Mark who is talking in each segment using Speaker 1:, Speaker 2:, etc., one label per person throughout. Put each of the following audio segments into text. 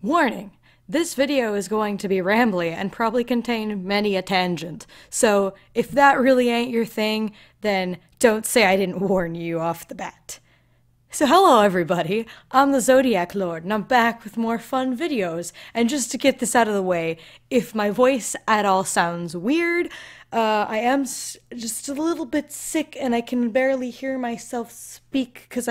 Speaker 1: Warning! This video is going to be rambly and probably contain many a tangent, so if that really ain't your thing, then don't say I didn't warn you off the bat. So hello everybody, I'm the ZodiacLord and I'm back with more fun videos, and just to get this out of the way, if my voice at all sounds weird, I am just a little bit sick and I can barely hear myself speak because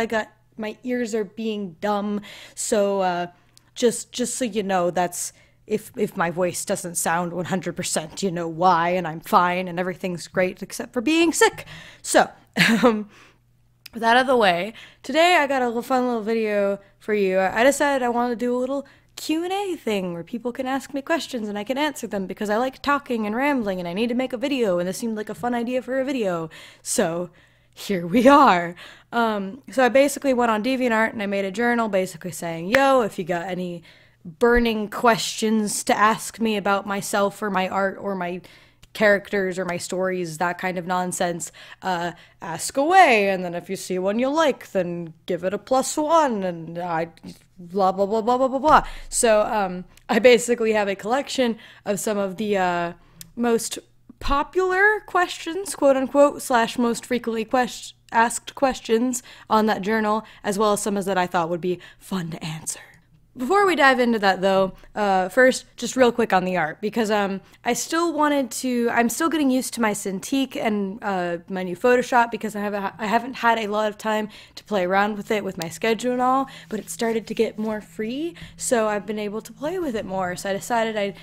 Speaker 1: my ears are being dumb, so just so you know, that's if my voice doesn't sound 100%, you know why, and I'm fine and everything's great except for being sick. So, with that out of the way, today I got a fun little video for you. I decided I wanted to do a little Q&A thing where people can ask me questions and I can answer them because I like talking and rambling and I need to make a video, and this seemed like a fun idea for a video. So here we are. So I basically went on DeviantArt and I made a journal basically saying, yo, if you got any burning questions to ask me about myself or my art or my characters or my stories, that kind of nonsense, ask away, and then if you see one you like, then give it a +1, and I blah blah blah blah blah blah blah. So I basically have a collection of some of the most popular questions, quote unquote, / most frequently asked questions on that journal, as well as some that I thought would be fun to answer. Before we dive into that though, first, just real quick on the art, because I'm still getting used to my Cintiq and my new Photoshop, because I haven't had a lot of time to play around with it with my schedule and all, but it started to get more free, so I've been able to play with it more, so I decided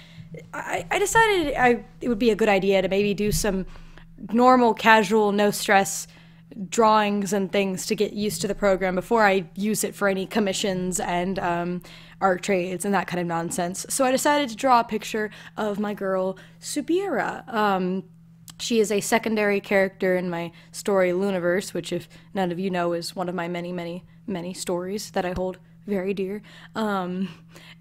Speaker 1: it would be a good idea to maybe do some normal, casual, no stress drawings and things to get used to the program before I use it for any commissions and art trades and that kind of nonsense. So I decided to draw a picture of my girl Subira. She is a secondary character in my story Luniverse, which, if none of you know, is one of my many stories that I hold very dear.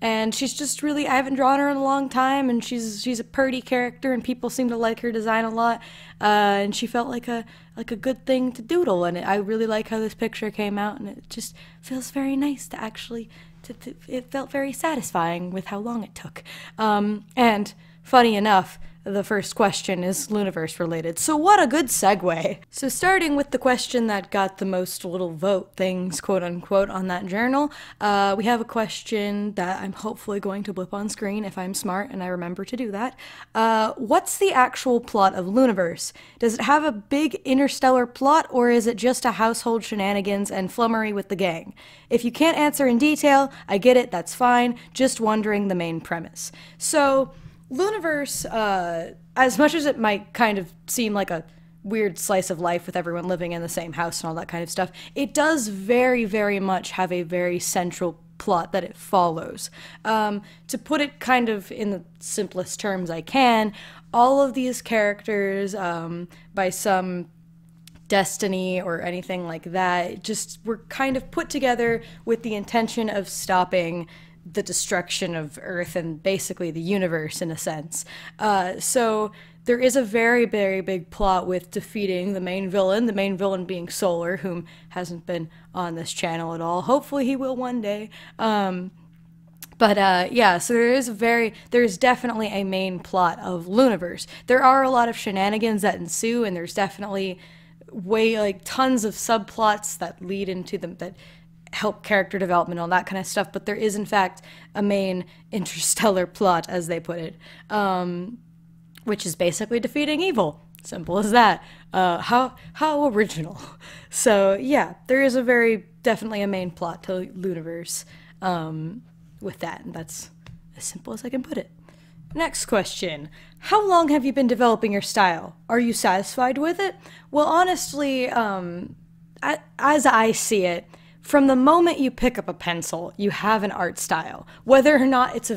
Speaker 1: And she's just really, I haven't drawn her in a long time, and she's a purty character and people seem to like her design a lot, and she felt like a good thing to doodle, and I really like how this picture came out, and it just feels very nice to actually, it felt very satisfying with how long it took. And funny enough, the first question is Luniverse related, so what a good segue. So starting with the question that got the most little vote things, quote unquote, on that journal, we have a question that I'm hopefully going to blip on screen if I'm smart and I remember to do that. What's the actual plot of Luniverse? Does it have a big interstellar plot, or is it just a household shenanigans and flummery with the gang? If you can't answer in detail, I get it, that's fine, just wondering the main premise. So Luniverse, as much as it might kind of seem like a weird slice of life with everyone living in the same house and all that kind of stuff, it does very, very much have a very central plot that it follows. To put it kind of in the simplest terms I can, all of these characters, by some destiny or anything like that, just were kind of put together with the intention of stopping the destruction of Earth and basically the universe in a sense. So there is a very, very big plot with defeating the main villain being Solar, whom hasn't been on this channel at all. Hopefully he will one day. Yeah, so there is definitely a main plot of Luniverse. There are a lot of shenanigans that ensue, and there's definitely tons of subplots that lead into them, that help character development, all that kind of stuff, but there is in fact a main interstellar plot, as they put it, which is basically defeating evil. Simple as that. How original. So yeah, there is definitely a main plot to Luniverse with that, and that's as simple as I can put it. Next question. How long have you been developing your style? Are you satisfied with it? Well, honestly, as I see it, from the moment you pick up a pencil, you have an art style. Whether or not it's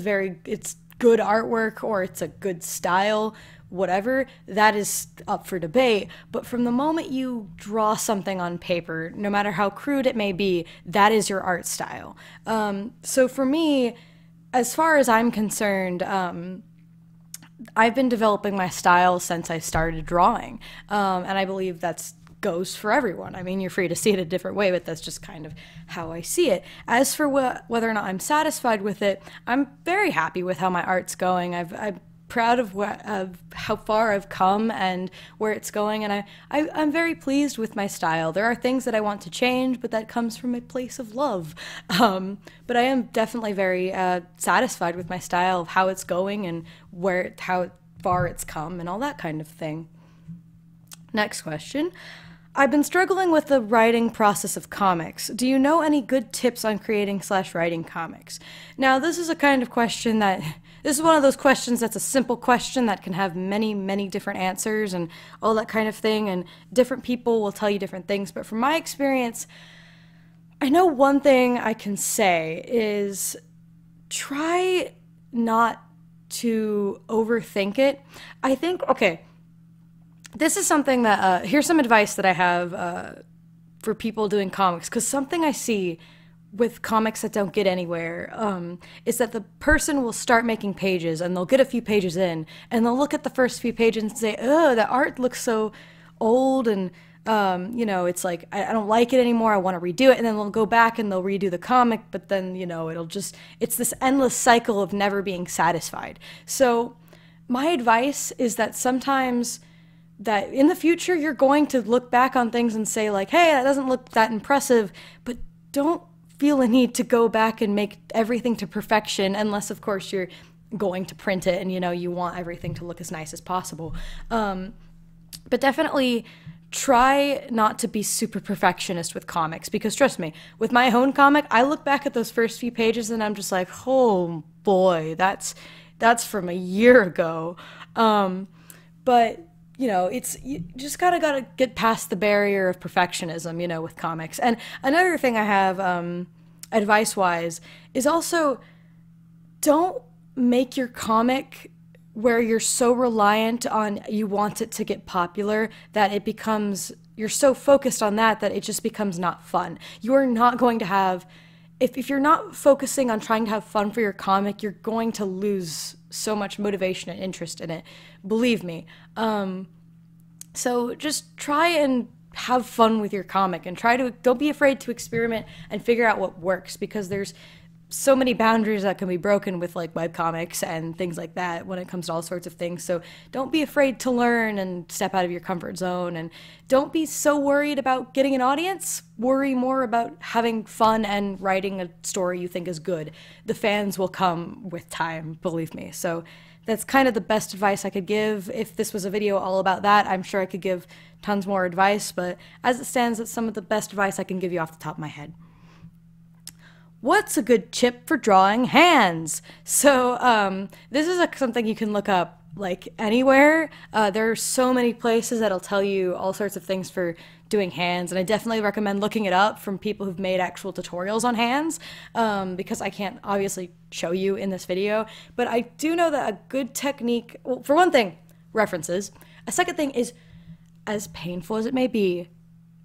Speaker 1: good artwork or it's a good style, whatever, that is up for debate. But from the moment you draw something on paper, no matter how crude it may be, that is your art style. So for me, as far as I'm concerned, I've been developing my style since I started drawing. And I believe that's goes for everyone. I mean, you're free to see it a different way, but that's just kind of how I see it. As for whether or not I'm satisfied with it, I'm very happy with how my art's going. I'm proud of how far I've come and where it's going, and I'm very pleased with my style. There are things that I want to change, but that comes from a place of love. But I am definitely very satisfied with my style, of how it's going and how far it's come and all that kind of thing. Next question. I've been struggling with the writing process of comics. Do you know any good tips on creating/writing comics? Now, this is a kind of question this is one of those questions that's a simple question that can have many, many different answers and all that kind of thing, and different people will tell you different things. But from my experience, I know one thing I can say is try not to overthink it. I think, okay, this is something that, here's some advice that I have for people doing comics, because something I see with comics that don't get anywhere is that the person will start making pages and they'll get a few pages in and they'll look at the first few pages and say, oh, the art looks so old and, you know, it's like, I don't like it anymore, I want to redo it. And then they'll go back and they'll redo the comic, but then, you know, it's this endless cycle of never being satisfied. So my advice is that sometimes that in the future you're going to look back on things and say like, hey, that doesn't look that impressive, but don't feel a need to go back and make everything to perfection, unless of course you're going to print it and, you know, you want everything to look as nice as possible. But definitely try not to be super perfectionist with comics, because trust me, with my own comic, I look back at those first few pages and I'm just like, oh boy, that's from a year ago. But you know, you just gotta get past the barrier of perfectionism, you know, with comics. And another thing I have, advice-wise, is also don't make your comic where you're so reliant on you want it to get popular that it becomes, you're so focused on that it just becomes not fun. You are not going to have, if you're not focusing on trying to have fun for your comic, you're going to lose so much motivation and interest in it. Believe me. So just try and have fun with your comic and don't be afraid to experiment and figure out what works, because there's so many boundaries that can be broken with like webcomics and things like that when it comes to all sorts of things. So don't be afraid to learn and step out of your comfort zone, and don't be so worried about getting an audience. Worry more about having fun and writing a story you think is good. The fans will come with time, believe me. So that's kind of the best advice I could give. If this was a video all about that, I'm sure I could give tons more advice, but as it stands, it's some of the best advice I can give you off the top of my head. What's a good chip for drawing hands? So this is something you can look up like anywhere. There are so many places that'll tell you all sorts of things for doing hands, and I definitely recommend looking it up from people who've made actual tutorials on hands, because I can't obviously show you in this video, but I do know that a good technique, well, for one thing, references. A second thing is, as painful as it may be,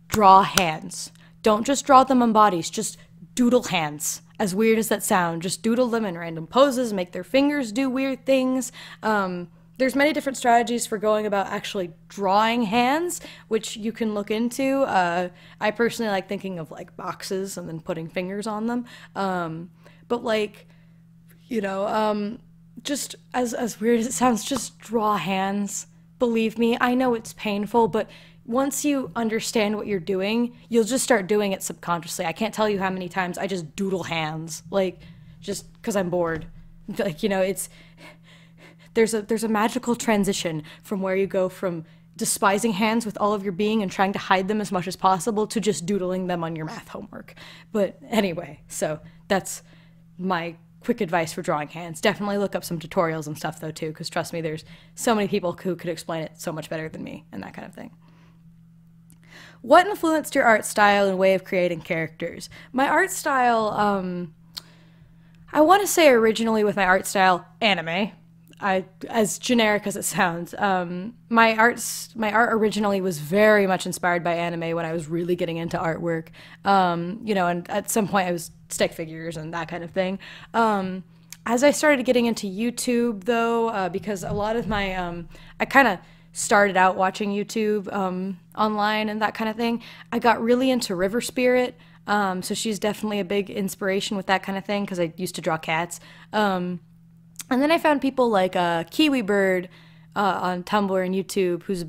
Speaker 1: draw hands. Don't just draw them on bodies, just doodle hands. As weird as that sounds, just doodle them in random poses, make their fingers do weird things. There's many different strategies for going about actually drawing hands, which you can look into. I personally like thinking of like boxes and then putting fingers on them. But like, you know, just as weird as it sounds, just draw hands. Believe me, I know it's painful, but once you understand what you're doing, you'll just start doing it subconsciously. I can't tell you how many times I just doodle hands, like, just because I'm bored. Like, you know, there's a magical transition from where you go from despising hands with all of your being and trying to hide them as much as possible to just doodling them on your math homework. But anyway, so that's my quick advice for drawing hands. Definitely look up some tutorials and stuff though too, because trust me, there's so many people who could explain it so much better than me and that kind of thing. What influenced your art style and way of creating characters? My art style, I want to say originally with my art style, anime. As generic as it sounds, my art originally was very much inspired by anime when I was really getting into artwork. You know, and at some point I was stick figures and that kind of thing. As I started getting into YouTube, though, because a lot of my, I kind of started out watching YouTube online and that kind of thing, I got really into River Spirit. So she's definitely a big inspiration with that kind of thing because I used to draw cats. And then I found people like Kiwi Bird on Tumblr and YouTube, who's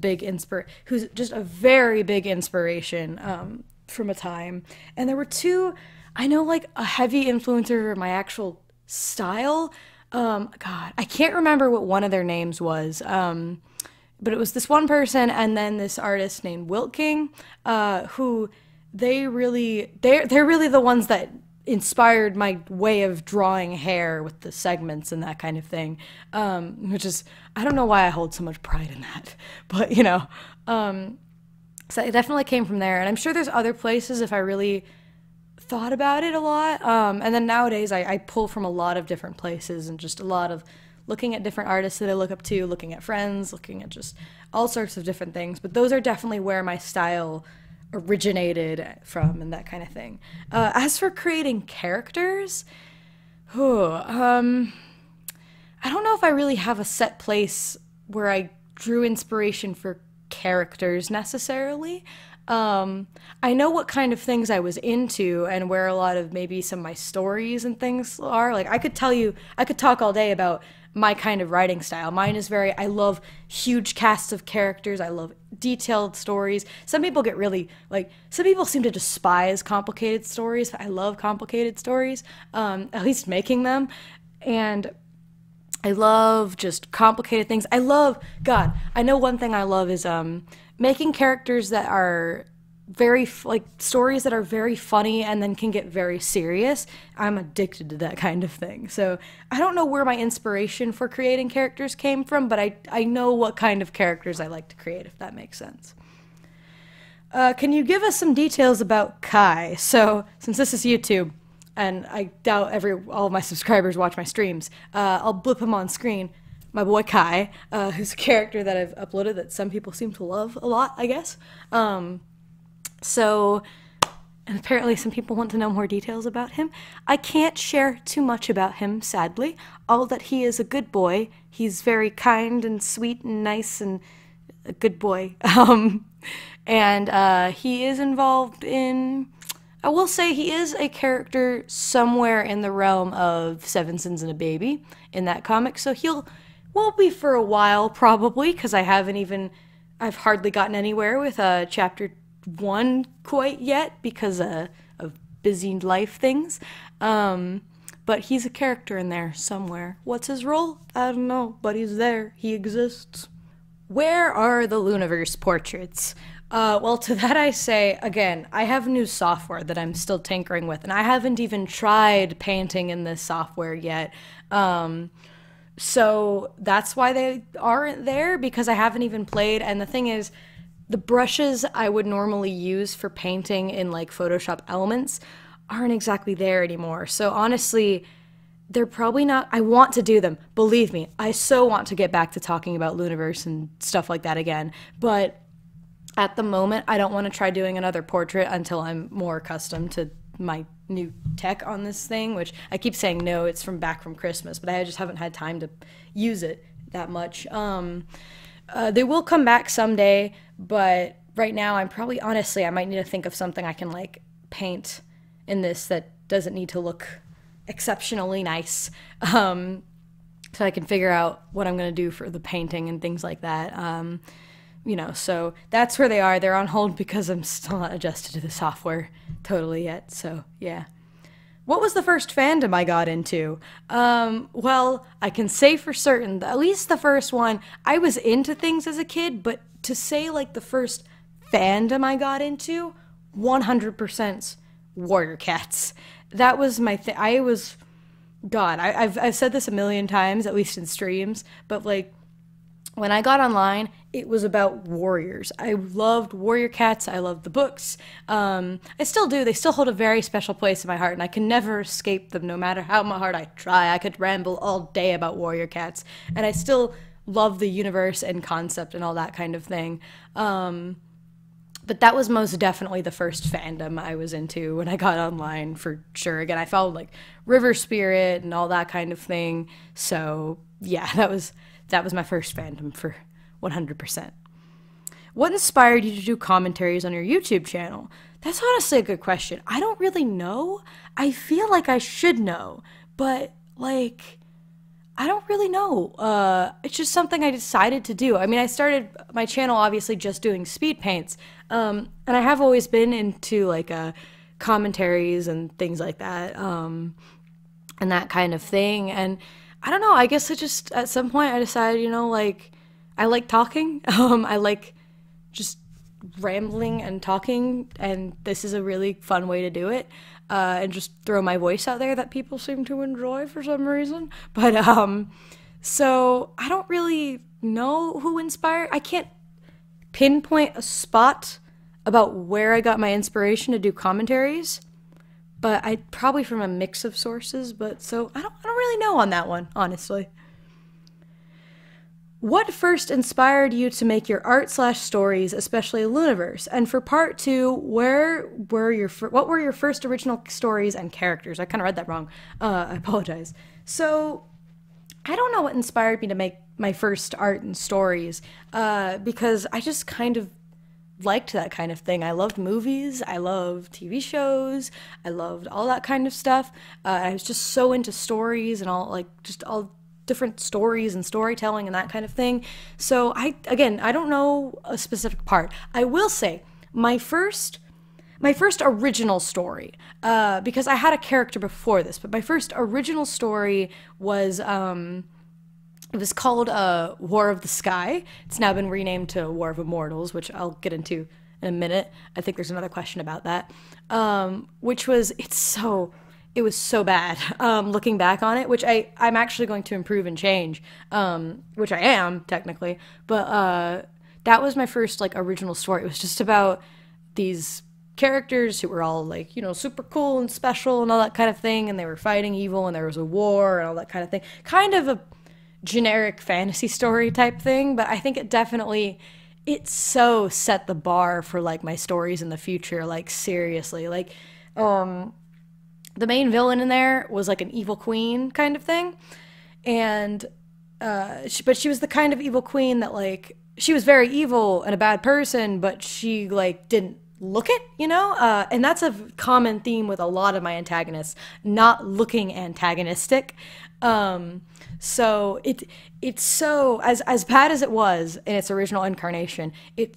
Speaker 1: just a very big inspiration from a time. And there were two, I know, like a heavy influencer of my actual style. God, I can't remember what one of their names was. But it was this one person and then this artist named Wilt King, who they're really the ones that inspired my way of drawing hair with the segments and that kind of thing. Which is, I don't know why I hold so much pride in that, but you know, so it definitely came from there. And I'm sure there's other places if I really thought about it a lot. And then nowadays I pull from a lot of different places and just a lot of looking at different artists that I look up to, looking at friends, looking at just all sorts of different things. But those are definitely where my style originated from and that kind of thing. As for creating characters, I don't know if I really have a set place where I drew inspiration for characters necessarily. I know what kind of things I was into and where a lot of maybe some of my stories and things are. Like I could talk all day about my kind of writing style. Mine is I love huge casts of characters. I love detailed stories. Some people some people seem to despise complicated stories. I love complicated stories, at least making them. And I love just complicated things. I know one thing I love is making characters that are stories that are very funny and then can get very serious. I'm addicted to that kind of thing. So I don't know where my inspiration for creating characters came from, but I know what kind of characters I like to create, if that makes sense. Can you give us some details about Kai? So since this is YouTube, and I doubt all of my subscribers watch my streams, I'll blip him on screen. My boy Kai, who's a character that I've uploaded that some people seem to love a lot, I guess. And apparently some people want to know more details about him. I can't share too much about him, sadly. All that he is a good boy. He's very kind and sweet and nice and a good boy. And he is involved in, I will say he is a character somewhere in the realm of Seven Sins and a Baby in that comic. So won't be for a while probably, because I've hardly gotten anywhere with chapter 1 quite yet because of busy life things. But he's a character in there somewhere. What's his role? I don't know, but he's there. He exists. Where are the Luniverse portraits? Well, to that I say, again, I have new software that I'm still tinkering with, and I haven't even tried painting in this software yet. So that's why they aren't there, because I haven't even played. And the thing is, the brushes I would normally use for painting in like Photoshop Elements aren't exactly there anymore. So honestly, they're probably not. I want to do them. Believe me, I so want to get back to talking about Luniverse and stuff like that again. But at the moment, I don't want to try doing another portrait until I'm more accustomed to my new tech on this thing, which I keep saying no, it's back from Christmas, but I just haven't had time to use it that much. They will come back someday, but right now honestly, I might need to think of something I can like paint in this that doesn't need to look exceptionally nice. So I can figure out what I'm going to do for the painting and things like that. So that's where they are. They're on hold because I'm still not adjusted to the software totally yet. So yeah. What was the first fandom I got into? Well, I can say for certain, at least the first one, I was into things as a kid, but to say like the first fandom I got into, 100% Warrior Cats. That was my thing. I've said this a million times, at least in streams, but like, when I got online, it was about warriors. I loved Warrior Cats. I loved the books. I still do. They still hold a very special place in my heart, and I can never escape them no matter how hard I try. I could ramble all day about Warrior Cats, and I still love the universe and concept and all that kind of thing. But that was most definitely the first fandom I was into when I got online, for sure. Again, I followed like River Spirit and all that kind of thing. So yeah, that was my first fandom for 100%. What inspired you to do commentaries on your YouTube channel? That's honestly a good question. I don't really know. I feel like I should know, but like, I don't really know. It's just something I decided to do. I mean, I started my channel obviously just doing speed paints, and I have always been into like commentaries and things like that, and that kind of thing. And I don't know. I guess it just at some point I decided, you know, like I like talking. I like just rambling and talking, and this is a really fun way to do it. And just throw my voice out there that people seem to enjoy for some reason. But, so I don't really know who inspired. I can't pinpoint a spot about where I got my inspiration to do commentaries, but I probably from a mix of sources. But so I don't really know on that one, honestly. What first inspired you to make your art/stories, especially Luniverse? And for part 2, what were your first original stories and characters? I kind of read that wrong. I apologize. So I don't know what inspired me to make my first art and stories, because I just kind of liked that kind of thing. I loved movies. I loved TV shows. I loved all that kind of stuff. I was just so into stories and all different stories and storytelling and that kind of thing. So I don't know a specific part. I will say my first original story, because I had a character before this, but my first original story was it was called War of the Sky. It's now been renamed to War of Immortals, which I'll get into in a minute. I think there's another question about that. It was so bad, looking back on it, which I'm actually going to improve and change, which I am, technically. But that was my first, like, original story. It was just about these characters who were all, like, you know, super cool and special and all that kind of thing, and they were fighting evil, and there was a war and all that kind of thing. Kind of a generic fantasy story type thing, but I think it so set the bar for, like, my stories in the future, like, seriously. Like, the main villain in there was like an evil queen kind of thing, and but she was the kind of evil queen that, like, she was very evil and a bad person, but she, like, didn't look it, you know. And that's a common theme with a lot of my antagonists, not looking antagonistic. So it's so as bad as it was in its original incarnation, it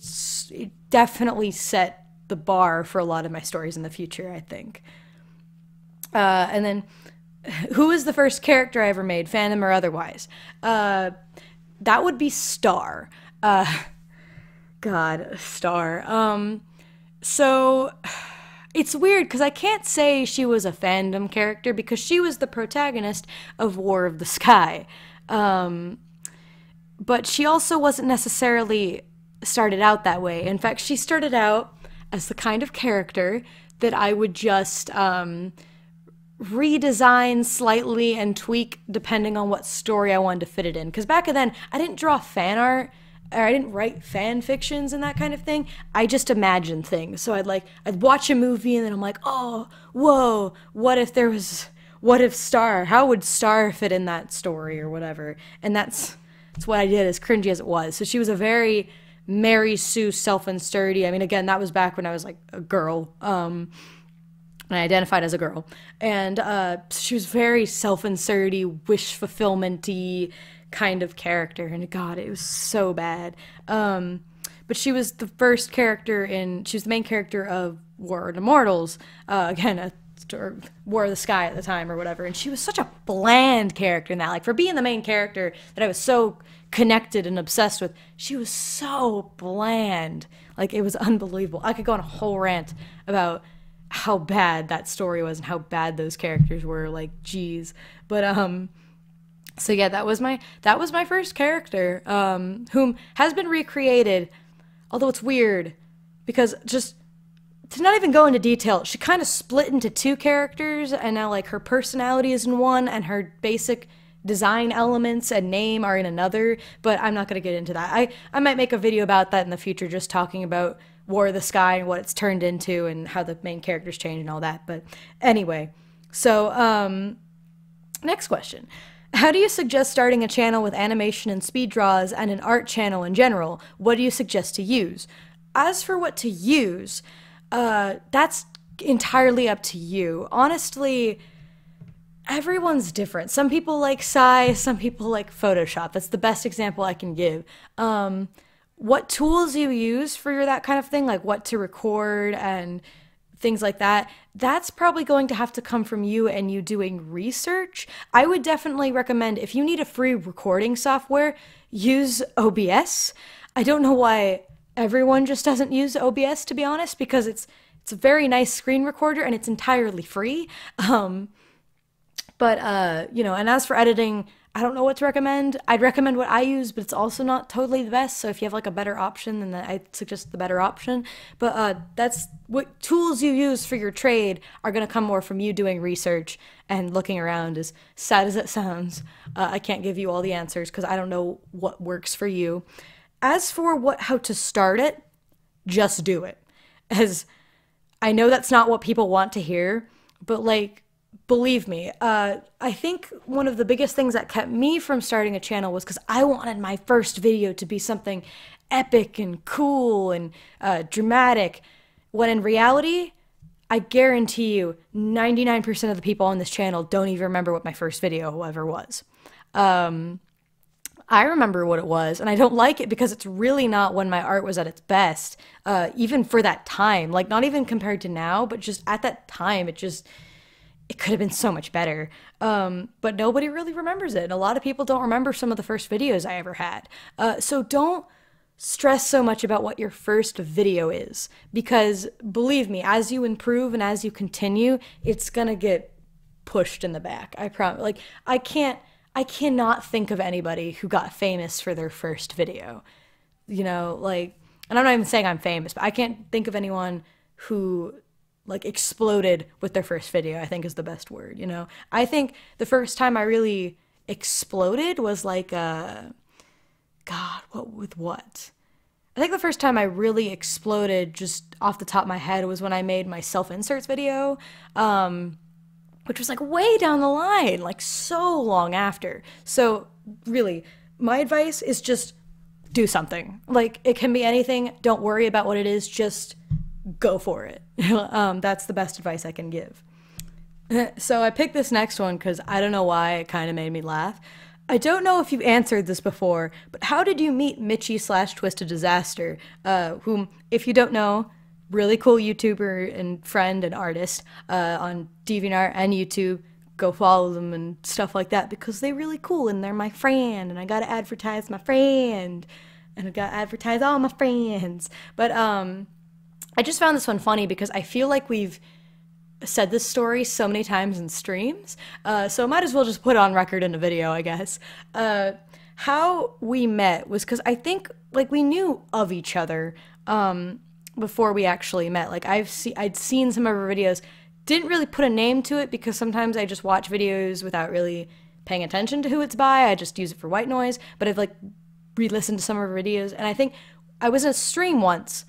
Speaker 1: definitely set the bar for a lot of my stories in the future, I think. And then, who was the first character I ever made, fandom or otherwise? That would be Star. God, Star. So, it's weird, because I can't say she was a fandom character, because she was the protagonist of War of the Sky. But she also wasn't necessarily started out that way. In fact, she started out as the kind of character that I would just, redesign slightly and tweak depending on what story I wanted to fit it in. Because back then, I didn't draw fan art, or I didn't write fan fictions and that kind of thing. I just imagined things. So I'd watch a movie and then I'm like, oh, whoa, what if Star, how would Star fit in that story or whatever? And that's what I did, as cringy as it was. So she was a very Mary Sue, self and sturdy. I mean, again, that was back when I was like a girl. And I identified as a girl. And she was very self-inserty, wish fulfillment-y kind of character. And God, it was so bad. But she was the first character she was the main character of War of Immortals. Again, or War of the Sky at the time or whatever. And she was such a bland character in that. Like, for being the main character that I was so connected and obsessed with, she was so bland. Like, it was unbelievable. I could go on a whole rant about how bad that story was and how bad those characters were, like, geez. But so yeah, that was my first character, whom has been recreated, although it's weird because, just to not even go into detail, she kind of split into 2 characters, and now, like, her personality is in one and her basic design elements and name are in another. But I'm not going to get into that. I might make a video about that in the future, just talking about War of the Sky and what it's turned into and how the main characters change and all that. But anyway, so next question. How do you suggest starting a channel with animation and speed draws and an art channel in general? What do you suggest to use? As for what to use, that's entirely up to you. Honestly, everyone's different. Some people like Sai, some people like Photoshop. That's the best example I can give. What tools you use for that kind of thing, like what to record and things like that, that's probably going to have to come from you and you doing research. I would definitely recommend, if you need a free recording software, use OBS. I don't know why everyone just doesn't use OBS, to be honest, because it's a very nice screen recorder and it's entirely free. You know, and as for editing, I don't know what to recommend. I'd recommend what I use, but it's also not totally the best. So if you have like a better option, then I'd suggest the better option. But that's what tools you use for your trade are going to come more from you doing research and looking around. As sad as it sounds, I can't give you all the answers because I don't know what works for you. As for how to start it, just do it. As I know that's not what people want to hear, but like, believe me, I think one of the biggest things that kept me from starting a channel was because I wanted my first video to be something epic and cool and dramatic, when in reality, I guarantee you 99% of the people on this channel don't even remember what my first video ever was. I remember what it was, and I don't like it because it's really not when my art was at its best, even for that time. Like, not even compared to now, but just at that time, it could have been so much better. But nobody really remembers it. And a lot of people don't remember some of the first videos I ever had. So don't stress so much about what your first video is, because believe me, as you improve and as you continue, it's gonna get pushed in the back. I promise. Like, I cannot think of anybody who got famous for their first video. You know, like, and I'm not even saying I'm famous, but I can't think of anyone who like exploded with their first video, I think is the best word, you know? I think the first time I really exploded was like, God, what? I think the first time I really exploded just off the top of my head was when I made my self-inserts video, which was like way down the line, like so long after. So really, my advice is just do something. Like, it can be anything. Don't worry about what it is. Just go for it. That's the best advice I can give. So I picked this next one because I don't know why, it kind of made me laugh. I don't know if you've answered this before, but how did you meet Mitchie/Twisted Disaster, whom, if you don't know, really cool YouTuber and friend and artist on DeviantArt and YouTube. Go follow them and stuff like that because they're really cool and they're my friend and I gotta advertise my friend and I gotta advertise all my friends. But I just found this one funny because I feel like we've said this story so many times in streams, so I might as well just put it on record in a video, I guess. How we met was because I think like we knew of each other before we actually met. Like I'd seen some of her videos, didn't really put a name to it because sometimes I just watch videos without really paying attention to who it's by. I just use it for white noise, but I've like re-listened to some of her videos, and I think I was in a stream once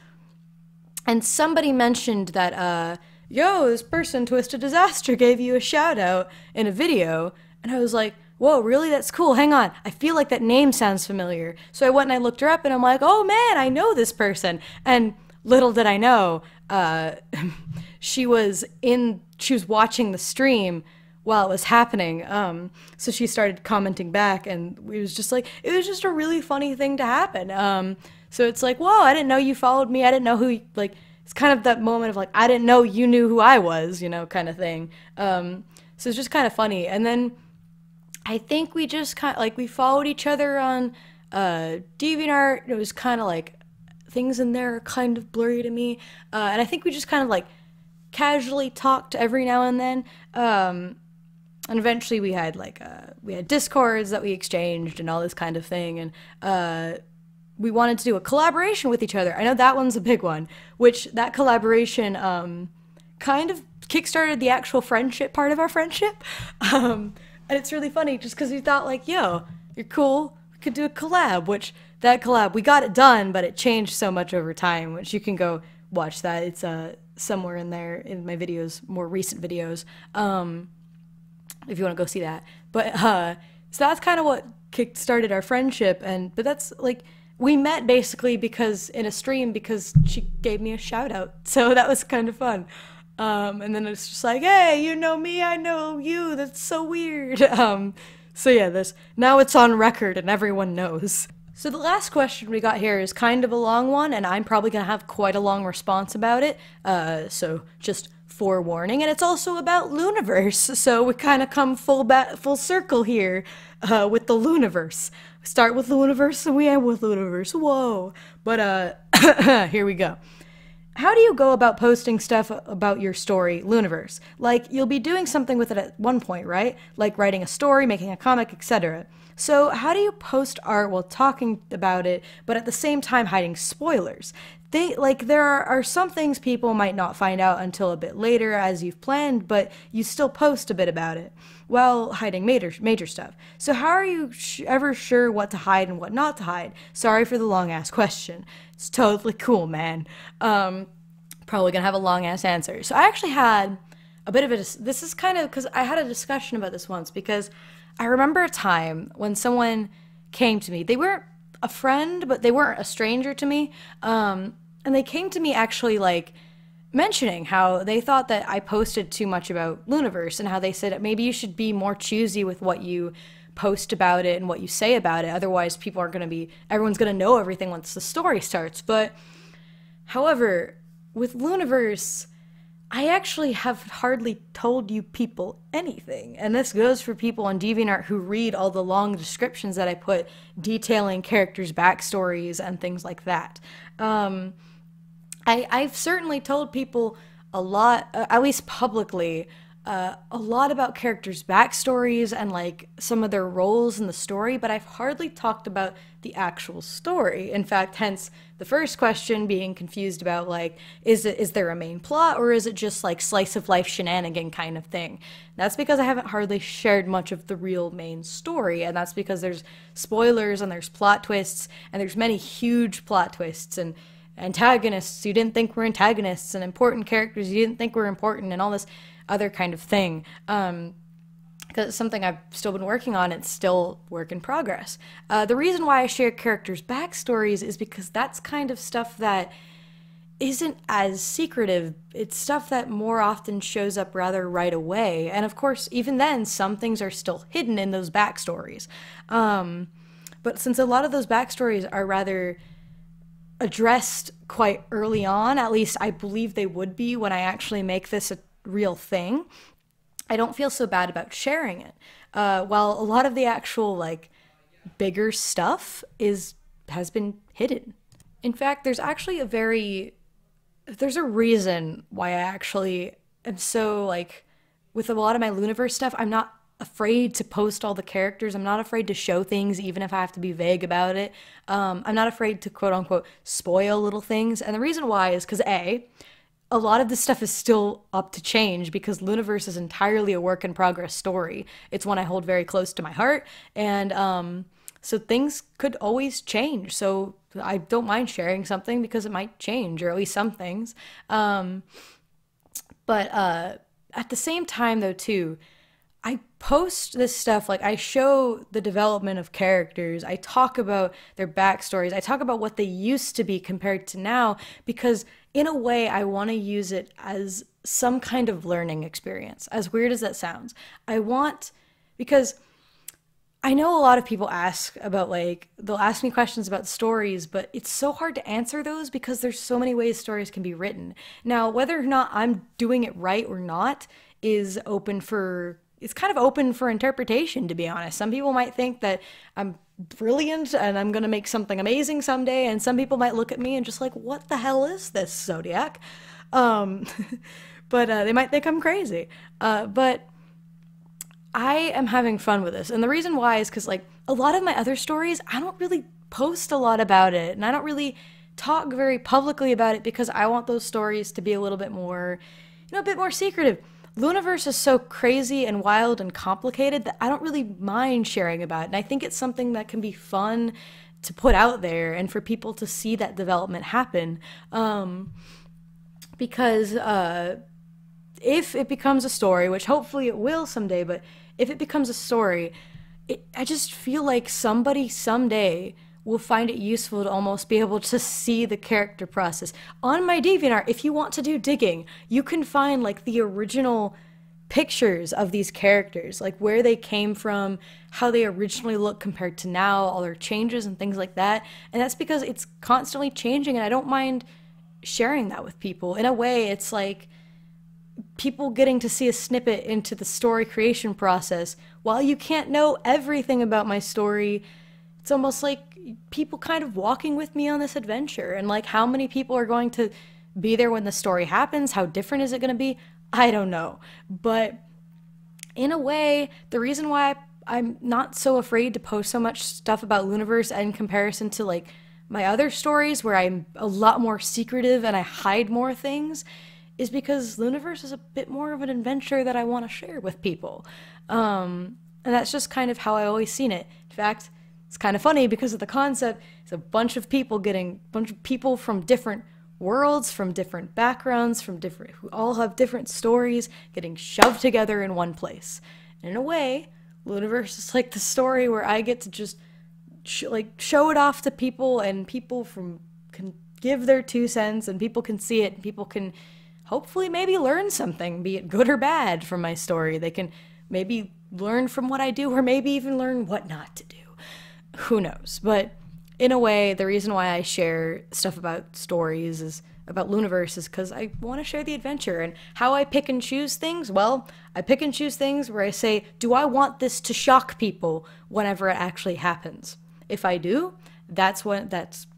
Speaker 1: and somebody mentioned that, yo, this person, Twisted Disaster, gave you a shout out in a video. And I was like, whoa, really? That's cool. Hang on. I feel like that name sounds familiar. So I went and I looked her up and I'm like, oh man, I know this person. And little did I know, she was watching the stream while it was happening. So she started commenting back and it was just a really funny thing to happen. So it's like, whoa, I didn't know you followed me. I didn't know who, like, it's kind of that moment of like, I didn't know you knew who I was, you know, kind of thing. So it's just kind of funny. And then I think we just kind of, like, we followed each other on DeviantArt. It was kind of like, things in there are kind of blurry to me. And I think we just kind of like casually talked every now and then. And eventually we had like, we had Discords that we exchanged and all this kind of thing. And, we wanted to do a collaboration with each other. I know that one's a big one, which that collaboration kind of kickstarted the actual friendship part of our friendship. And it's really funny just because we thought like, yo, you're cool, we could do a collab, which that collab, we got it done, but it changed so much over time, which you can go watch that. It's somewhere in there in my videos, more recent videos, if you want to go see that. But So that's kind of what kick-started our friendship. But that's like, we met basically because in a stream, because she gave me a shout out. So that was kind of fun. And then it's just like, hey, you know me, I know you. That's so weird. So yeah, this now it's on record and everyone knows. So the last question we got here is kind of a long one, and I'm probably gonna have quite a long response about it. So just forewarning, and it's also about Looniverse. So we kind of come full circle here with the Looniverse. We start with Looniverse and we end with Looniverse. Whoa! But here we go. How do you go about posting stuff about your story, Looniverse? Like, you'll be doing something with it at one point, right? Like writing a story, making a comic, etc. So how do you post art while talking about it, but at the same time hiding spoilers? There are some things people might not find out until a bit later as you've planned, but you still post a bit about it, while hiding major stuff. So how are you ever sure what to hide and what not to hide? Sorry for the long-ass question. It's totally cool, man. Probably gonna have a long-ass answer. So I actually had a bit of a, this is kind of, because I had a discussion about this once, because I remember a time when someone came to me. They weren't a friend, but they weren't a stranger to me. And they came to me actually like mentioning how they thought that I posted too much about Looniverse, and how they said maybe you should be more choosy with what you post about it and what you say about it. Otherwise, everyone's going to know everything once the story starts. But however, with Looniverse, I actually have hardly told you people anything. And this goes for people on DeviantArt who read all the long descriptions that I put detailing characters' backstories and things like that. I've certainly told people a lot, at least publicly, a lot about characters' backstories and like some of their roles in the story, but I've hardly talked about the actual story. In fact, hence the first question being confused about like, is there a main plot, or is it just like slice of life shenanigan kind of thing? That's because I haven't hardly shared much of the real main story, and that's because there's spoilers and there's plot twists, and there's many huge plot twists and antagonists you didn't think were antagonists, and important characters you didn't think were important, and all this other kind of thing. Because it's something I've still been working on. It's still work in progress. The reason why I share characters' backstories is because that's kind of stuff that isn't as secretive. It's stuff that more often shows up rather right away. And of course, even then, some things are still hidden in those backstories. But since a lot of those backstories are rather addressed quite early on, at least I believe they would be when I actually make this a real thing, I don't feel so bad about sharing it. While a lot of the actual like bigger stuff has been hidden. In fact, there's a reason why I actually am so like, with a lot of my Looniverse stuff, I'm not afraid to post all the characters. I'm not afraid to show things, even if I have to be vague about it. I'm not afraid to quote unquote spoil little things. And the reason why is because a lot of this stuff is still up to change, because Looniverse is entirely a work in progress story. It's one I hold very close to my heart, and so things could always change. So I don't mind sharing something because it might change, or at least some things. But at the same time, though, too, I post this stuff, like I show the development of characters, I talk about their backstories, I talk about what they used to be compared to now, because in a way I want to use it as some kind of learning experience, as weird as that sounds. Because I know a lot of people ask about they'll ask me questions about stories, but it's so hard to answer those because there's so many ways stories can be written. Now, whether or not I'm doing it right or not is it's kind of open for interpretation, to be honest. Some people might think that I'm brilliant and I'm going to make something amazing someday, and some people might look at me and just like, what the hell is this, Zodiac? But they might think I'm crazy. But I am having fun with this. And the reason why is because like a lot of my other stories, I don't really post a lot about it, and I don't really talk very publicly about it because I want those stories to be a little bit more, a bit more secretive. Looniverse is so crazy and wild and complicated that I don't really mind sharing about it. And I think it's something that can be fun to put out there and for people to see that development happen. Because if it becomes a story, which hopefully it will someday, but if it becomes a story, I just feel like somebody someday will find it useful to almost be able to see the character process. On my DeviantArt, if you want to do digging, you can find like the original pictures of these characters, like where they came from, how they originally look compared to now, all their changes and things like that. And that's because it's constantly changing, and I don't mind sharing that with people. In a way, it's like people getting to see a snippet into the story creation process. While you can't know everything about my story, it's almost like people kind of walking with me on this adventure. And like, how many people are going to be there when the story happens? How different is it going to be? I don't know. But in a way, the reason why I'm not so afraid to post so much stuff about Looniverse in comparison to like my other stories where I'm a lot more secretive and I hide more things is because Looniverse is a bit more of an adventure that I want to share with people. And that's just kind of how I always seen it. In fact, it's kind of funny because of the concept. It's a bunch of people from different worlds, from different backgrounds, who all have different stories getting shoved together in one place. And in a way, Looniverse is like the story where I get to just show it off to people, and people can give their 2 cents, and people can see it, and people can hopefully maybe learn something, be it good or bad, from my story. They can maybe learn from what I do, or maybe even learn what not to do. Who knows? But in a way, the reason why I share stuff about stories about Looniverse is because I want to share the adventure. And how I pick and choose things, well, I pick and choose things where I say, do I want this to shock people whenever it actually happens? If I do, that's when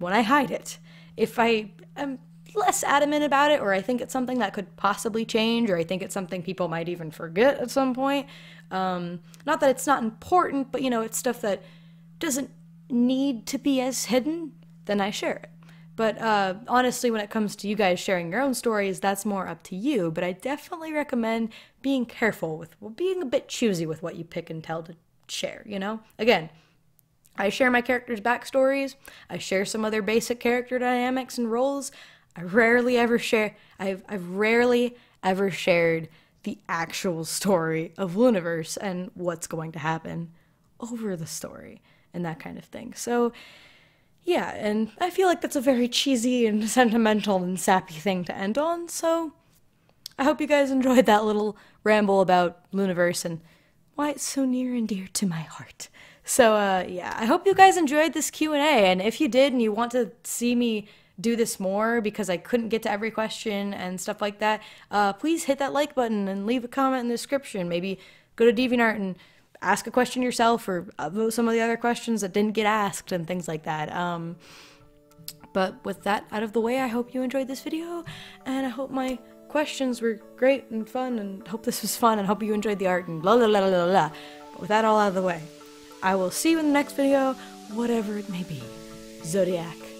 Speaker 1: I hide it. If I am less adamant about it, or I think it's something that could possibly change, or I think it's something people might even forget at some point, not that it's not important, but it's stuff that doesn't need to be as hidden, then I share it. But honestly, when it comes to you guys sharing your own stories, that's more up to you. But I definitely recommend being careful being a bit choosy with what you pick and tell to share, Again, I share my characters' backstories. I share some other basic character dynamics and roles. I've rarely ever shared the actual story of Looniverse and what's going to happen over the story and that kind of thing. So yeah, and I feel like that's a very cheesy and sentimental and sappy thing to end on, so I hope you guys enjoyed that little ramble about Looniverse and why it's so near and dear to my heart. So yeah, I hope you guys enjoyed this Q&A, and if you did and you want to see me do this more because I couldn't get to every question and stuff like that, please hit that like button and leave a comment in the description. Maybe go to DeviantArt and ask a question yourself, or some of the other questions that didn't get asked and things like that. But with that out of the way, I hope you enjoyed this video, and I hope my questions were great and fun, and hope this was fun, and hope you enjoyed the art, and blah blah blah blah blah. But with that all out of the way, I will see you in the next video, whatever it may be. Zodiac.